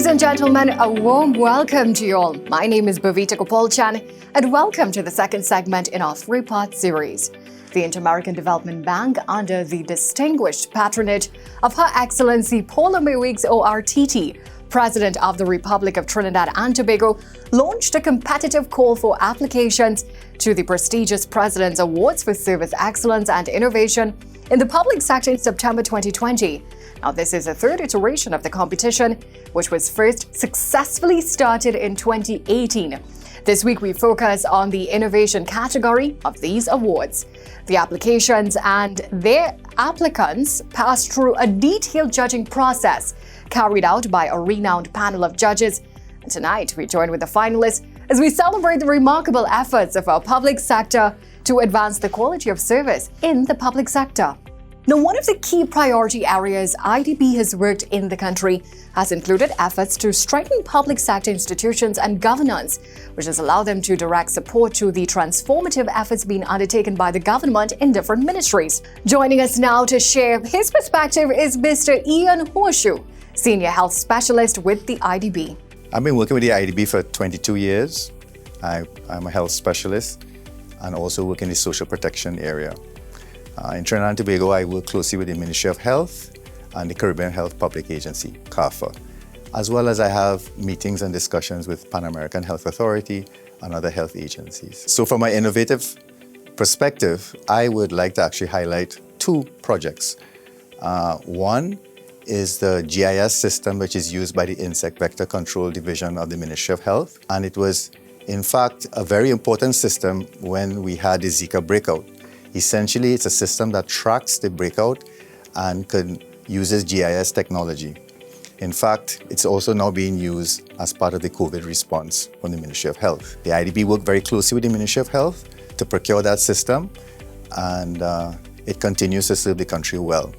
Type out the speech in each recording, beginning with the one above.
Ladies and gentlemen, a warm welcome to you all. My name is Bhavita Gopalchan, and welcome to the second segment in our three-part series. The Inter-American Development Bank, under the distinguished patronage of Her Excellency Paula May Weeks ORTT, President of the Republic of Trinidad and Tobago, launched a competitive call for applications to the prestigious President's Awards for Service Excellence and Innovation in the public sector in September 2020. Now, this is a third iteration of the competition, which was first successfully started in 2018. This week, we focus on the innovation category of these awards. The applications and their applicants pass through a detailed judging process carried out by a renowned panel of judges. And tonight, we join with the finalists as we celebrate the remarkable efforts of our public sector to advance the quality of service in the public sector. Now, one of the key priority areas IDB has worked in the country has included efforts to strengthen public sector institutions and governance, which has allowed them to direct support to the transformative efforts being undertaken by the government in different ministries. Joining us now to share his perspective is Mr. Ian Horseshoe, Senior Health Specialist with the IDB. I've been working with the IDB for 22 years. I'm a health specialist and also work in the social protection area. In Trinidad and Tobago, I work closely with the Ministry of Health and the Caribbean Health Public Agency, CARFA, as well as I have meetings and discussions with Pan American Health Authority and other health agencies. So from my innovative perspective, I would like to actually highlight two projects. One is the GIS system, which is used by the Insect Vector Control Division of the Ministry of Health. And it was, in fact, a very important system when we had the Zika breakout. Essentially, it's a system that tracks the breakout and uses GIS technology. In fact, it's also now being used as part of the COVID response from the Ministry of Health. The IDB worked very closely with the Ministry of Health to procure that system, and it continues to serve the country well.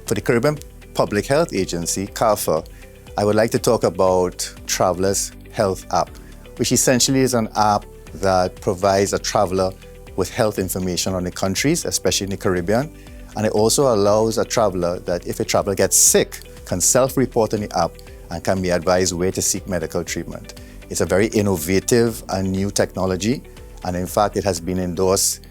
For the Caribbean Public Health Agency, CARFA, I would like to talk about Traveler's Health App, which essentially is an app that provides a traveler with health information on the countries, especially in the Caribbean. And it also allows a traveler that if a traveler gets sick, can self-report on the app and can be advised where to seek medical treatment. It's a very innovative and new technology. And in fact, it has been endorsed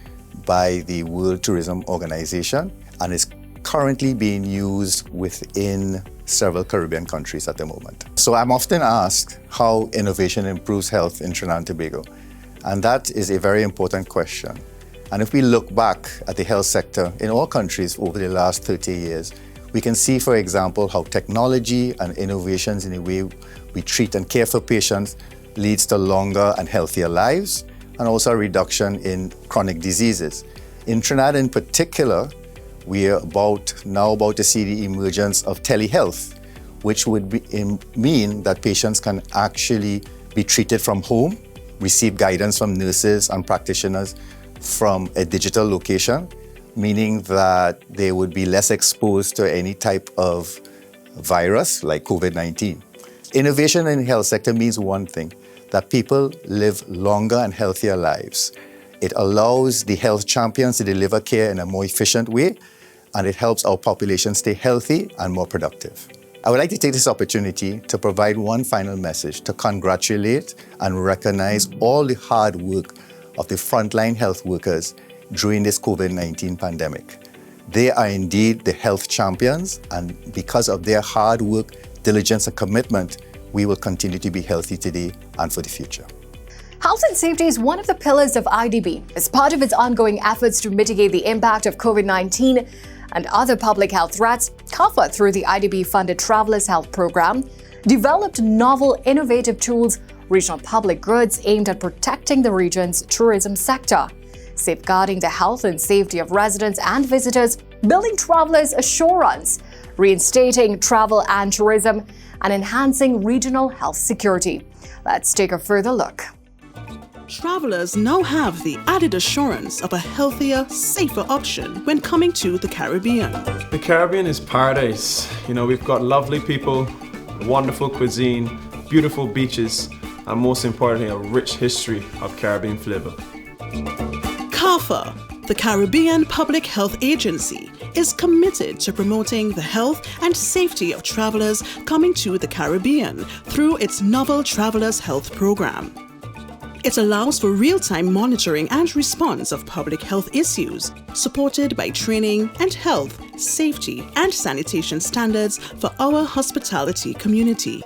by the World Tourism Organization and is currently being used within several Caribbean countries at the moment. So I'm often asked how innovation improves health in Trinidad and Tobago. And that is a very important question. And if we look back at the health sector in all countries over the last 30 years, we can see, for example, how technology and innovations in the way we treat and care for patients leads to longer and healthier lives, and also a reduction in chronic diseases. In Trinidad in particular, we are now about to see the emergence of telehealth, which would mean that patients can actually be treated from home, receive guidance from nurses and practitioners from a digital location, meaning that they would be less exposed to any type of virus like COVID-19. Innovation in the health sector means one thing, that people live longer and healthier lives. It allows the health champions to deliver care in a more efficient way, and it helps our population stay healthy and more productive. I would like to take this opportunity to provide one final message to congratulate and recognize all the hard work of the frontline health workers during this COVID-19 pandemic. They are indeed the health champions, and because of their hard work, diligence, and commitment, we will continue to be healthy today and for the future. Health and safety is one of the pillars of IDB. As part of its ongoing efforts to mitigate the impact of COVID-19 and other public health threats, CARFA, through the IDB-funded Travelers Health Program, developed novel, innovative tools, regional public goods aimed at protecting the region's tourism sector, safeguarding the health and safety of residents and visitors, building travelers' assurance, reinstating travel and tourism, and enhancing regional health security. Let's take a further look. Travelers now have the added assurance of a healthier, safer option when coming to the Caribbean. The Caribbean is paradise. We've got lovely people, wonderful cuisine, beautiful beaches, and most importantly, a rich history of Caribbean flavor. CARFA, The Caribbean Public Health Agency is committed to promoting the health and safety of travelers coming to the Caribbean through its novel Travelers Health Program. It allows for real-time monitoring and response of public health issues, supported by training and health, safety, and sanitation standards for our hospitality community.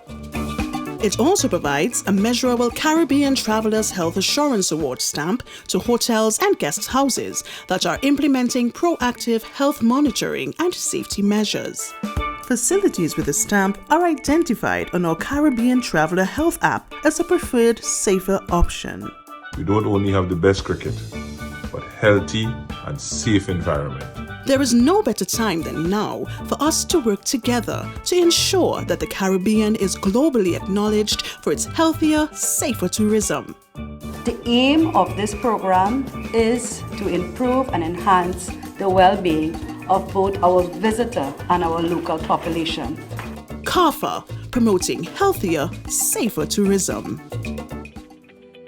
It also provides a measurable Caribbean Travelers Health Assurance Award stamp to hotels and guest houses that are implementing proactive health monitoring and safety measures. Facilities with the stamp are identified on our Caribbean Traveler Health app as a preferred, safer option. We don't only have the best cricket, but healthy and safe environment. There is no better time than now for us to work together to ensure that the Caribbean is globally acknowledged for its healthier, safer tourism. The aim of this program is to improve and enhance the well-being of both our visitor and our local population. CARFA, promoting healthier, safer tourism.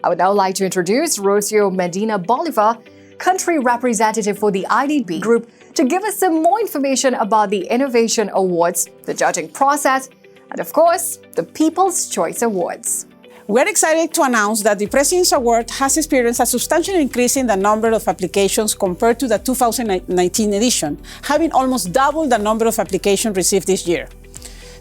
I would now like to introduce Rocio Medina Bolivar, country representative for the IDB group, to give us some more information about the Innovation Awards, the judging process, and of course, the People's Choice Awards. We're excited to announce that the President's Award has experienced a substantial increase in the number of applications compared to the 2019 edition, having almost doubled the number of applications received this year.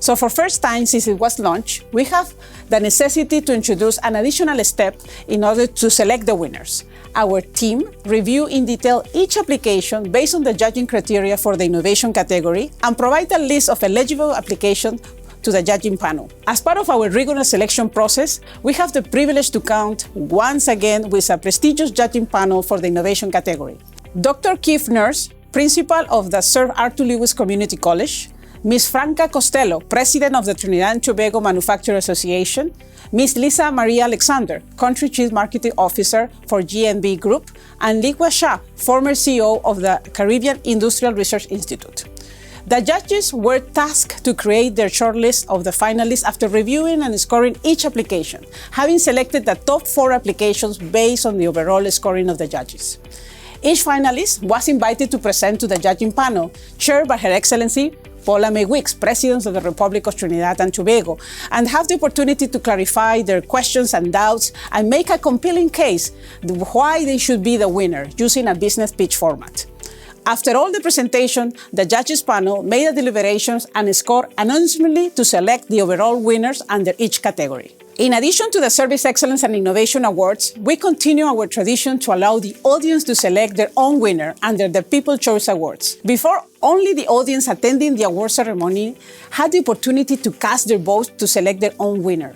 So for first time since it was launched, we have the necessity to introduce an additional step in order to select the winners. Our team review in detail each application based on the judging criteria for the innovation category and provide a list of eligible applications to the judging panel. As part of our rigorous selection process, we have the privilege to count once again with a prestigious judging panel for the innovation category. Dr. Keith Nurse, principal of the Sir Arthur Lewis Community College, Ms. Franca Costello, president of the Trinidad and Tobago Manufacturers Association, Ms. Lisa Maria Alexander, country chief marketing officer for GNB Group, and Ligwa Shah, former CEO of the Caribbean Industrial Research Institute. The judges were tasked to create their shortlist of the finalists after reviewing and scoring each application, having selected the top 4 applications based on the overall scoring of the judges. Each finalist was invited to present to the judging panel, chaired by Her Excellency Paula May Wicks, President of the Republic of Trinidad and Tobago, and have the opportunity to clarify their questions and doubts and make a compelling case why they should be the winner using a business pitch format. After all the presentation, the judges panel made the deliberations and scored anonymously to select the overall winners under each category. In addition to the Service Excellence and Innovation Awards, we continue our tradition to allow the audience to select their own winner under the People's Choice Awards. Before, only the audience attending the award ceremony had the opportunity to cast their votes to select their own winner.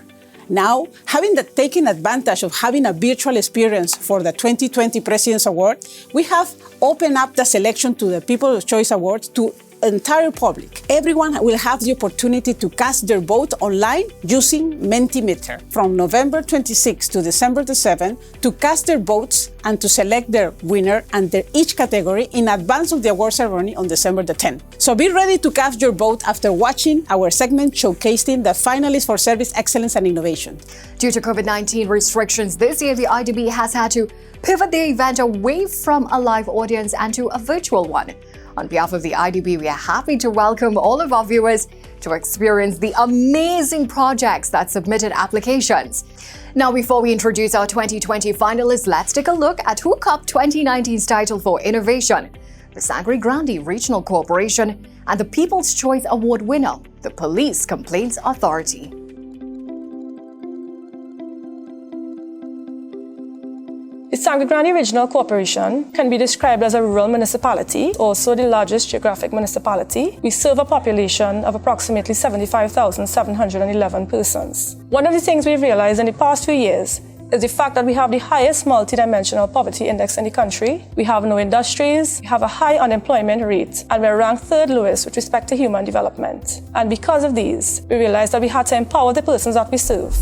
Now, having taken advantage of having a virtual experience for the 2020 President's Award, we have opened up the selection to the People's Choice Awards to entire public. Everyone will have the opportunity to cast their vote online using Mentimeter from November 26 to December 7 to cast their votes and to select their winner under each category in advance of the award ceremony on December 10. So be ready to cast your vote after watching our segment showcasing the finalists for Service Excellence and Innovation. Due to COVID-19 restrictions this year, the IDB has had to pivot the event away from a live audience and to a virtual one. On behalf of the IDB, we are happy to welcome all of our viewers to experience the amazing projects that submitted applications. Now, before we introduce our 2020 finalists, let's take a look at who copped 2019's title for innovation: the Sangre Grande Regional Corporation and the People's Choice Award winner, the Police Complaints Authority. The Sangre Grande Regional Corporation can be described as a rural municipality, also the largest geographic municipality. We serve a population of approximately 75,711 persons. One of the things we've realized in the past few years is the fact that we have the highest multidimensional poverty index in the country. We have no industries, we have a high unemployment rate, and we're ranked 3rd lowest with respect to human development. And because of these, we realized that we had to empower the persons that we serve.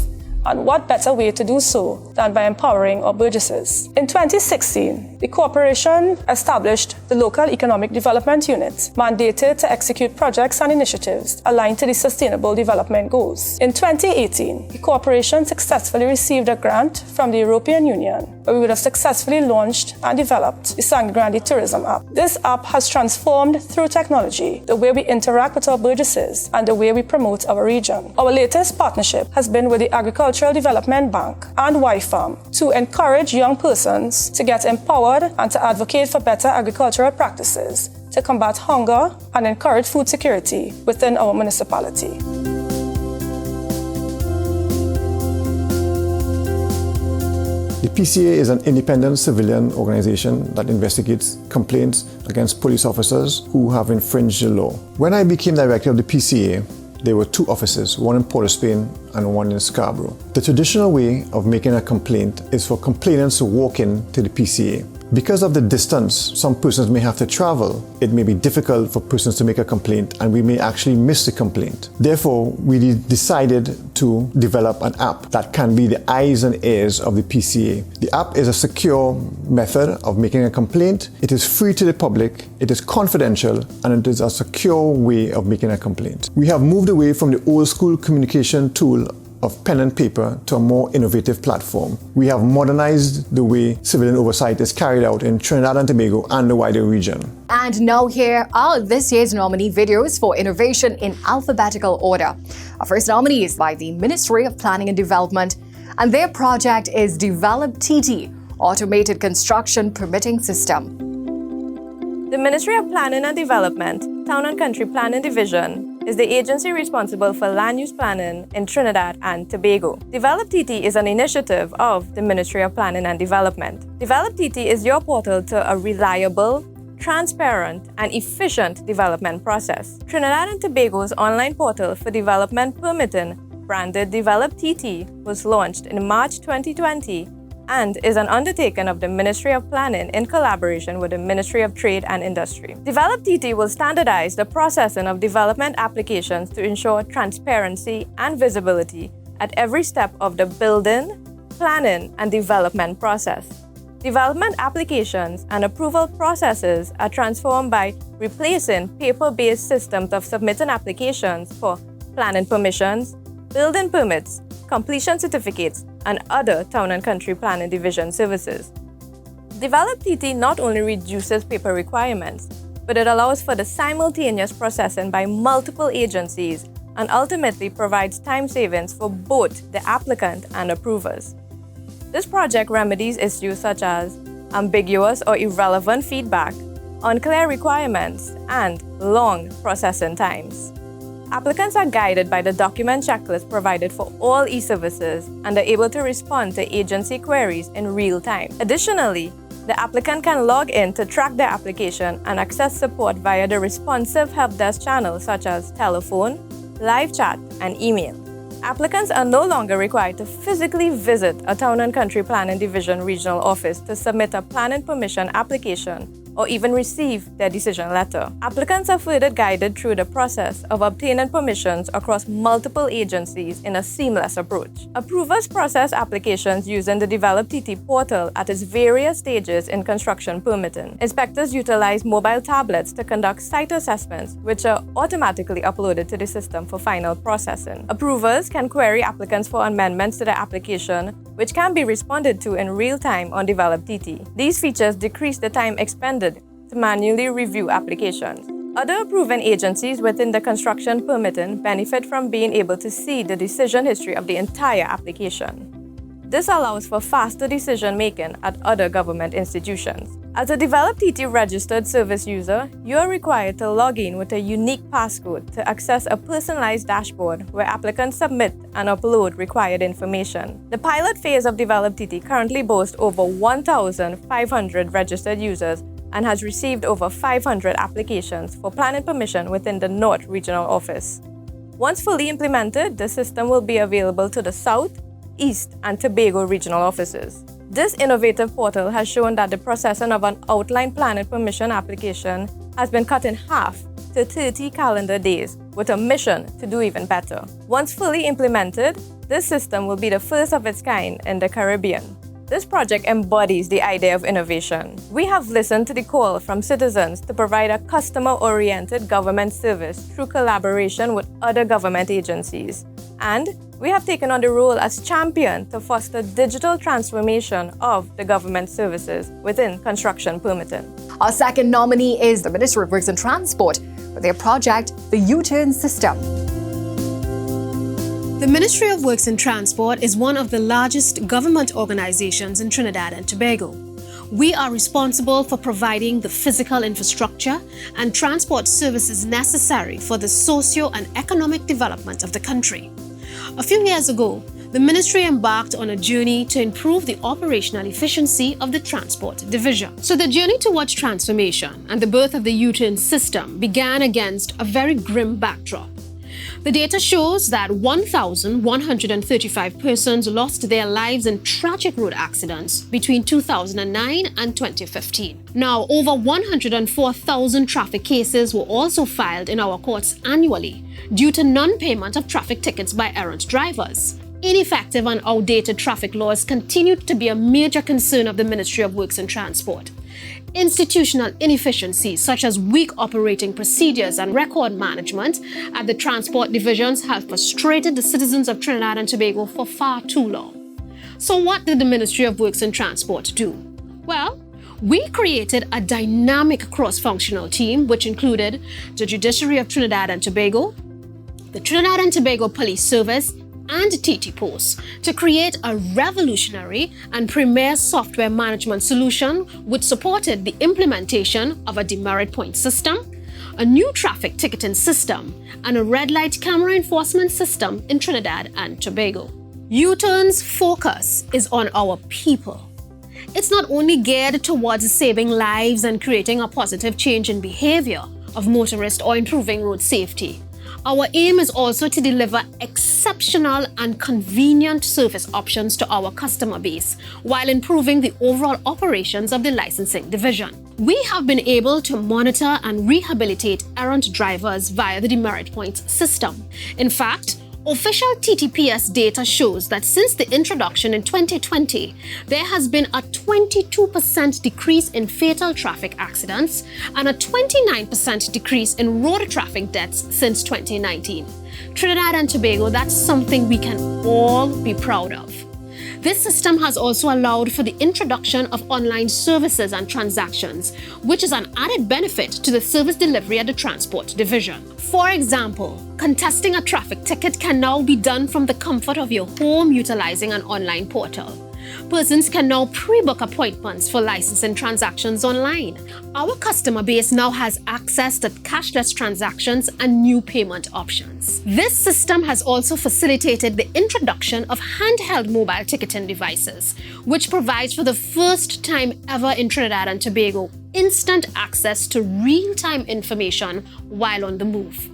And what better way to do so than by empowering our burgesses? In 2016, the corporation established the Local Economic Development Unit, mandated to execute projects and initiatives aligned to the Sustainable Development Goals. In 2018, the corporation successfully received a grant from the European Union where we would have successfully launched and developed the Sangre Grande Tourism app. This app has transformed through technology the way we interact with our burgesses and the way we promote our region. Our latest partnership has been with the Agricultural Development Bank and Y-Farm to encourage young persons to get empowered and to advocate for better agricultural practices to combat hunger and encourage food security within our municipality. The PCA is an independent civilian organization that investigates complaints against police officers who have infringed the law. When I became director of the PCA, there were two offices, one in Port of Spain and one in Scarborough. The traditional way of making a complaint is for complainants to walk in to the PCA. Because of the distance some persons may have to travel, it may be difficult for persons to make a complaint and we may actually miss the complaint. Therefore, we decided to develop an app that can be the eyes and ears of the PCA. The app is a secure method of making a complaint. It is free to the public, it is confidential, and it is a secure way of making a complaint. We have moved away from the old school communication tool of pen and paper to a more innovative platform. We have modernized the way civilian oversight is carried out in Trinidad and Tobago and the wider region. And now here are this year's nominee videos for innovation in alphabetical order. Our first nominee is by the Ministry of Planning and Development, and their project is Develop TT, Automated Construction Permitting System. The Ministry of Planning and Development, Town and Country Planning Division, is the agency responsible for land use planning in Trinidad and Tobago. Develop TT is an initiative of the Ministry of Planning and Development. Develop TT is your portal to a reliable, transparent, and efficient development process. Trinidad and Tobago's online portal for development permitting, branded Develop TT, was launched in March 2020 and is an undertaking of the Ministry of Planning in collaboration with the Ministry of Trade and Industry. Develop TT will standardize the processing of development applications to ensure transparency and visibility at every step of the building, planning, and development process. Development applications and approval processes are transformed by replacing paper-based systems of submitting applications for planning permissions, building permits, completion certificates, and other Town and Country Planning Division services. Develop TT not only reduces paper requirements, but it allows for the simultaneous processing by multiple agencies and ultimately provides time savings for both the applicant and approvers. This project remedies issues such as ambiguous or irrelevant feedback, unclear requirements, and long processing times. Applicants are guided by the document checklist provided for all e-services and are able to respond to agency queries in real time. Additionally, the applicant can log in to track their application and access support via the responsive help desk channels such as telephone, live chat, and email. Applicants are no longer required to physically visit a Town and Country Planning Division regional office to submit a planning permission application or even receive their decision letter. Applicants are further guided through the process of obtaining permissions across multiple agencies in a seamless approach. Approvers process applications using the Develop TT portal at its various stages in construction permitting. Inspectors utilize mobile tablets to conduct site assessments, which are automatically uploaded to the system for final processing. Approvers can query applicants for amendments to their application, which can be responded to in real time on Develop TT. These features decrease the time expended to manually review applications. Other approving agencies within the construction permitting benefit from being able to see the decision history of the entire application. This allows for faster decision-making at other government institutions. As a Develop TT registered service user, you are required to log in with a unique passcode to access a personalized dashboard where applicants submit and upload required information. The pilot phase of Develop TT currently boasts over 1,500 registered users and has received over 500 applications for planning permission within the North Regional Office. Once fully implemented, the system will be available to the South, East, and Tobago regional offices. This innovative portal has shown that the processing of an outline planning permission application has been cut in half to 30 calendar days, with a mission to do even better. Once fully implemented, this system will be the first of its kind in the Caribbean. This project embodies the idea of innovation. We have listened to the call from citizens to provide a customer-oriented government service through collaboration with other government agencies, and we have taken on the role as champion to foster digital transformation of the government services within construction permitting. Our second nominee is the Ministry of Works and Transport with their project, the UTurn System. The Ministry of Works and Transport is one of the largest government organizations in Trinidad and Tobago. We are responsible for providing the physical infrastructure and transport services necessary for the socio and economic development of the country. A few years ago, the ministry embarked on a journey to improve the operational efficiency of the transport division. So the journey towards transformation and the birth of the UTurn system began against a very grim backdrop. The data shows that 1,135 persons lost their lives in tragic road accidents between 2009 and 2015. Now, over 104,000 traffic cases were also filed in our courts annually due to non-payment of traffic tickets by errant drivers. Ineffective and outdated traffic laws continued to be a major concern of the Ministry of Works and Transport. Institutional inefficiencies such as weak operating procedures and record management at the transport divisions have frustrated the citizens of Trinidad and Tobago for far too long. So what did the Ministry of Works and Transport do? Well, we created a dynamic cross-functional team which included the Judiciary of Trinidad and Tobago, the Trinidad and Tobago Police Service, and TT Post to create a revolutionary and premier software management solution which supported the implementation of a demerit point system, a new traffic ticketing system, and a red light camera enforcement system in Trinidad and Tobago. UTurn's focus is on our people. It's not only geared towards saving lives and creating a positive change in behavior of motorists or improving road safety. Our aim is also to deliver exceptional and convenient service options to our customer base while improving the overall operations of the licensing division. We have been able to monitor and rehabilitate errant drivers via the demerit points system. In fact, official TTPS data shows that since the introduction in 2020, there has been a 22% decrease in fatal traffic accidents and a 29% decrease in road traffic deaths since 2019. Trinidad and Tobago, that's something we can all be proud of. This system has also allowed for the introduction of online services and transactions, which is an added benefit to the service delivery at the transport division. For example, contesting a traffic ticket can now be done from the comfort of your home utilizing an online portal. Persons can now pre-book appointments for licensing transactions online. Our customer base now has access to cashless transactions and new payment options. This system has also facilitated the introduction of handheld mobile ticketing devices, which provides for the first time ever in Trinidad and Tobago instant access to real-time information while on the move.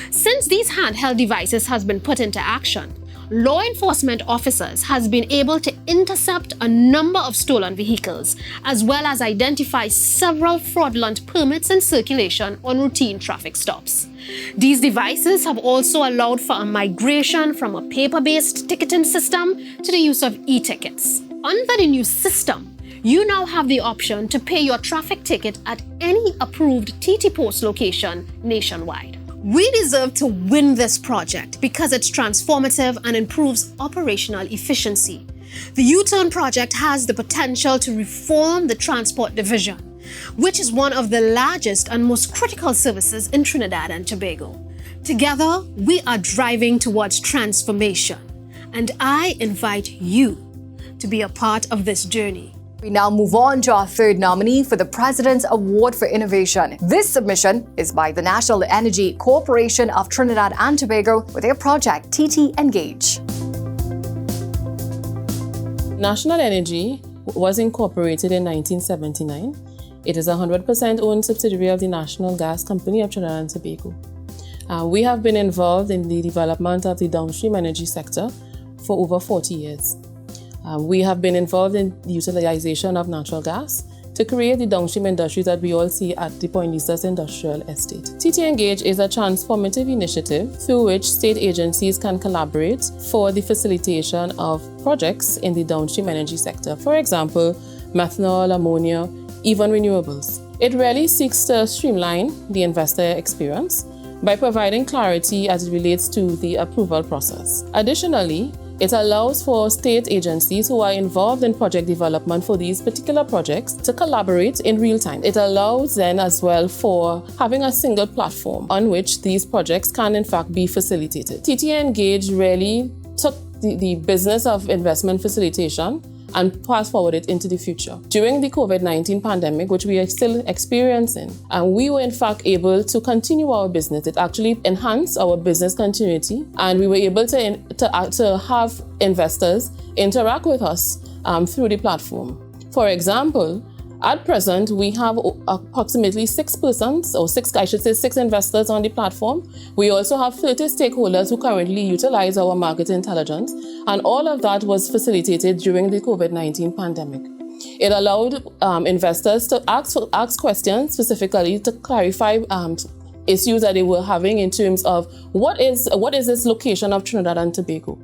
Since these handheld devices has been put into action, law enforcement officers has been able to intercept a number of stolen vehicles, as well as identify several fraudulent permits in circulation on routine traffic stops. These devices have also allowed for a migration from a paper-based ticketing system to the use of e-tickets. Under the new system, you now have the option to pay your traffic ticket at any approved TT Post location nationwide. We deserve to win this project because it's transformative and improves operational efficiency. The UTurn project has the potential to reform the transport division, which is one of the largest and most critical services in Trinidad and Tobago. Together, we are driving towards transformation, and I invite you to be a part of this journey. We now move on to our third nominee for the President's Award for Innovation. This submission is by the National Energy Corporation of Trinidad and Tobago with their project TT Engage. National Energy was incorporated in 1979. It is a 100% owned subsidiary of the National Gas Company of Trinidad and Tobago. We have been involved in the development of the downstream energy sector for over 40 years. We have been involved in the utilization of natural gas to create the downstream industries that we all see at the Point Lisas Industrial Estate. TT Engage is a transformative initiative through which state agencies can collaborate for the facilitation of projects in the downstream energy sector. For example, methanol, ammonia, even renewables. It really seeks to streamline the investor experience by providing clarity as it relates to the approval process. Additionally, it allows for state agencies who are involved in project development for these particular projects to collaborate in real time. It allows then as well for having a single platform on which these projects can in fact be facilitated. TT Engage really took the business of investment facilitation and fast forward it into the future. During the COVID-19 pandemic, which we are still experiencing, we were in fact able to continue our business. It actually enhanced our business continuity, and we were able to have investors interact with us through the platform. For example, at present, we have approximately 6 investors on the platform. We also have 30 stakeholders who currently utilize our market intelligence, and all of that was facilitated during the COVID-19 pandemic. It allowed investors to ask questions specifically to clarify issues that they were having in terms of what is this location of Trinidad and Tobago.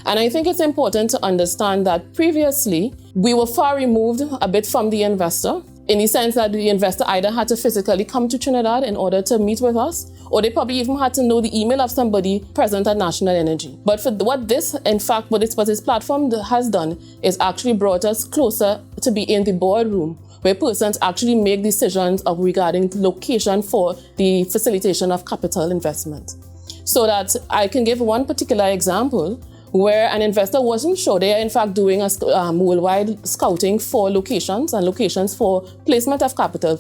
And I think it's important to understand that previously, we were far removed a bit from the investor, in the sense that the investor either had to physically come to Trinidad in order to meet with us, or they probably even had to know the email of somebody present at National Energy. But for what this platform has done is actually brought us closer to be in the boardroom, where persons actually make decisions regarding the location for the facilitation of capital investment. So that I can give one particular example where an investor wasn't sure. They are in fact doing a worldwide scouting for locations and locations for placement of capital.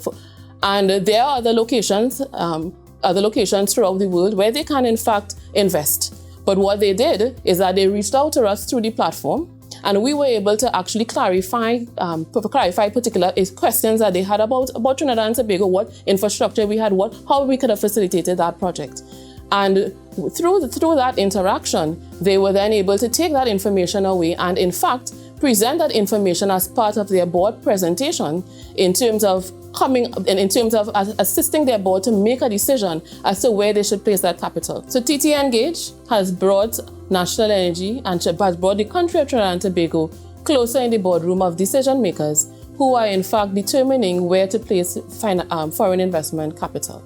And there are other locations throughout the world where they can in fact invest. But what they did is that they reached out to us through the platform, and we were able to actually clarify particular questions that they had about Trinidad and Tobago, what infrastructure we had, how we could have facilitated that project. And through that interaction, they were then able to take that information away and in fact present that information as part of their board presentation in terms of assisting their board to make a decision as to where they should place that capital. So TT Engage has brought National Energy and has brought the country of Trinidad and Tobago closer in the boardroom of decision makers who are in fact determining where to place foreign investment capital.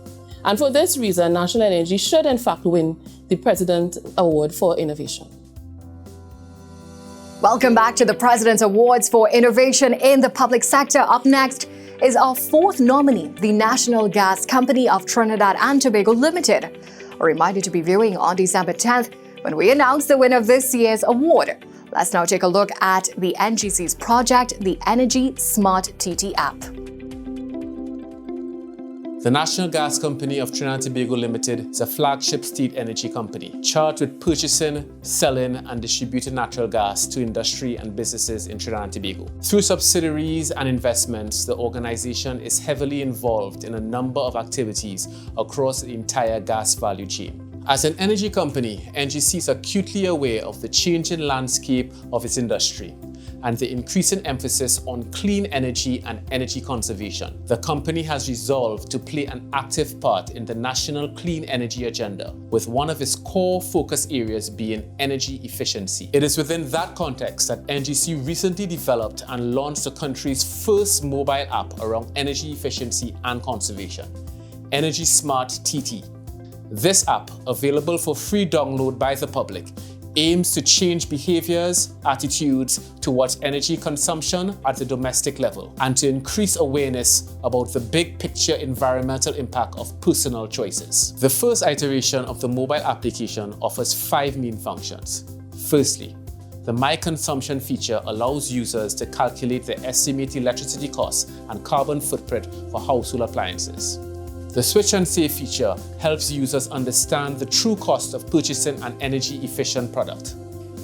And for this reason, National Energy should in fact win the President Award for Innovation. Welcome back to the President's Awards for Innovation in the Public Sector. Up next is our fourth nominee, the National Gas Company of Trinidad and Tobago Limited. A reminder to be viewing on December 10th when we announce the winner of this year's award. Let's now take a look at the NGC's project, the Energy Smart TT app. The National Gas Company of Trinidad and Tobago Limited is a flagship state energy company charged with purchasing, selling and distributing natural gas to industry and businesses in Trinidad and Tobago. Through subsidiaries and investments, the organization is heavily involved in a number of activities across the entire gas value chain. As an energy company, NGC is acutely aware of the changing landscape of its industry and the increasing emphasis on clean energy and energy conservation. The company has resolved to play an active part in the national clean energy agenda, with one of its core focus areas being energy efficiency. It is within that context that NGC recently developed and launched the country's first mobile app around energy efficiency and conservation, Energy Smart TT. This app, available for free download by the public, aims to change behaviors, attitudes towards energy consumption at the domestic level and to increase awareness about the big picture environmental impact of personal choices. The first iteration of the mobile application offers 5 main functions. Firstly, the My Consumption feature allows users to calculate their estimated electricity costs and carbon footprint for household appliances. The Switch and Save feature helps users understand the true cost of purchasing an energy-efficient product.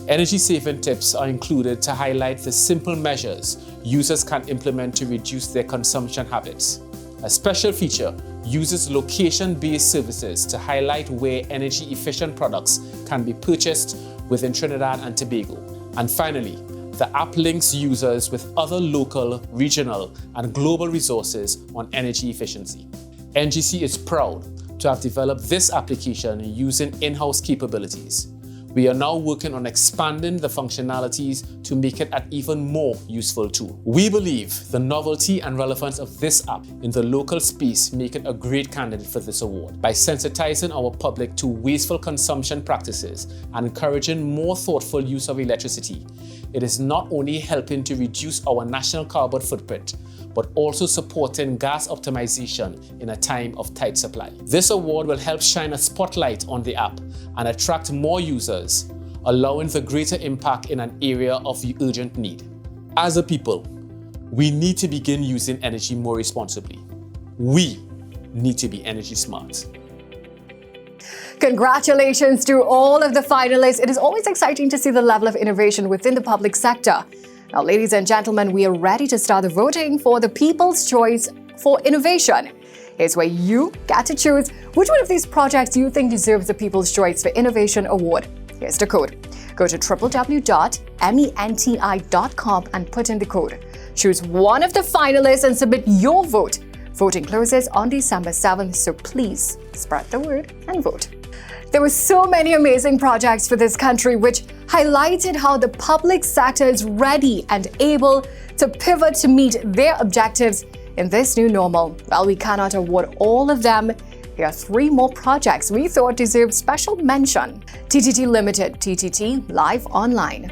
Energy-saving tips are included to highlight the simple measures users can implement to reduce their consumption habits. A special feature uses location-based services to highlight where energy-efficient products can be purchased within Trinidad and Tobago. And finally, the app links users with other local, regional, and global resources on energy efficiency. NGC is proud to have developed this application using in-house capabilities. We are now working on expanding the functionalities to make it an even more useful tool. We believe the novelty and relevance of this app in the local space make it a great candidate for this award. By sensitizing our public to wasteful consumption practices and encouraging more thoughtful use of electricity, it is not only helping to reduce our national carbon footprint, but also supporting gas optimization in a time of tight supply. This award will help shine a spotlight on the app and attract more users, allowing for greater impact in an area of urgent need. As a people, we need to begin using energy more responsibly. We need to be energy smart. Congratulations to all of the finalists. It is always exciting to see the level of innovation within the public sector. Now, ladies and gentlemen, we are ready to start the voting for the People's Choice for Innovation. Here's where you get to choose which one of these projects you think deserves the People's Choice for Innovation Award. Here's the code. Go to www.menti.com and put in the code. Choose one of the finalists and submit your vote. Voting closes on December 7th, so please spread the word and vote. There were so many amazing projects for this country which highlighted how the public sector is ready and able to pivot to meet their objectives in this new normal. While we cannot award all of them, here are 3 more projects we thought deserved special mention. TTT Limited, TTT Live Online.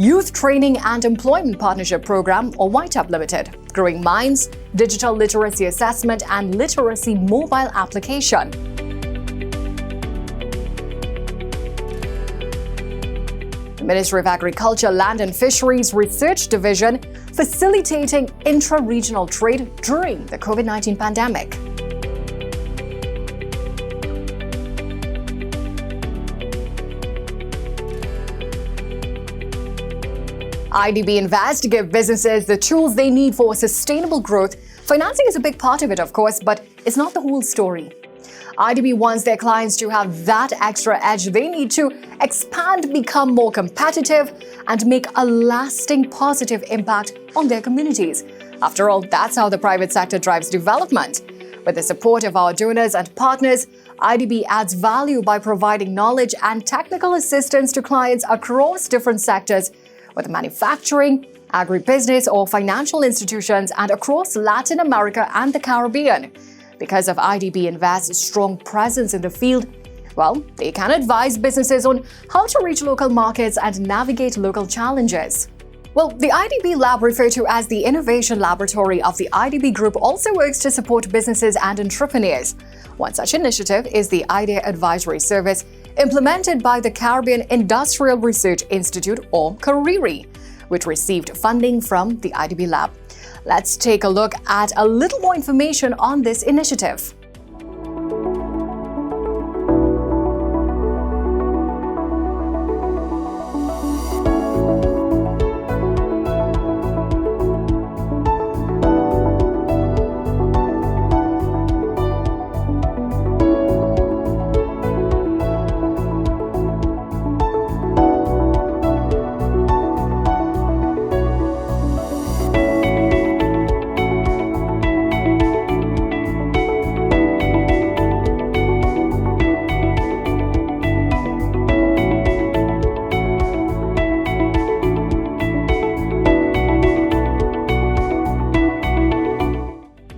Youth Training and Employment Partnership Program, or YTUP Limited. Growing Minds, Digital Literacy Assessment and Literacy Mobile Application. The Ministry of Agriculture, Land and Fisheries Research Division facilitating intra-regional trade during the COVID-19 pandemic. IDB Invest to give businesses the tools they need for sustainable growth. Financing is a big part of it, of course, but it's not the whole story. IDB wants their clients to have that extra edge they need to expand, become more competitive, and make a lasting positive impact on their communities. After all, that's how the private sector drives development. With the support of our donors and partners, IDB adds value by providing knowledge and technical assistance to clients across different sectors, whether manufacturing, agribusiness, or financial institutions, and across Latin America and the Caribbean. Because of IDB Invest's strong presence in the field, well, they can advise businesses on how to reach local markets and navigate local challenges. Well, the IDB Lab, referred to as the Innovation Laboratory of the IDB Group, also works to support businesses and entrepreneurs. One such initiative is the Idea Advisory Service, implemented by the Caribbean Industrial Research Institute, or CARIRI, which received funding from the IDB Lab. Let's take a look at a little more information on this initiative.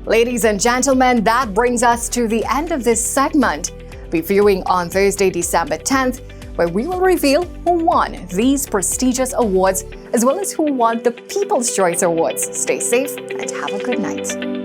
Ladies and gentlemen, that brings us to the end of this segment. Be viewing on Thursday, December 10th, where we will reveal who won these prestigious awards, as well as who won the People's Choice Awards. Stay safe and have a good night.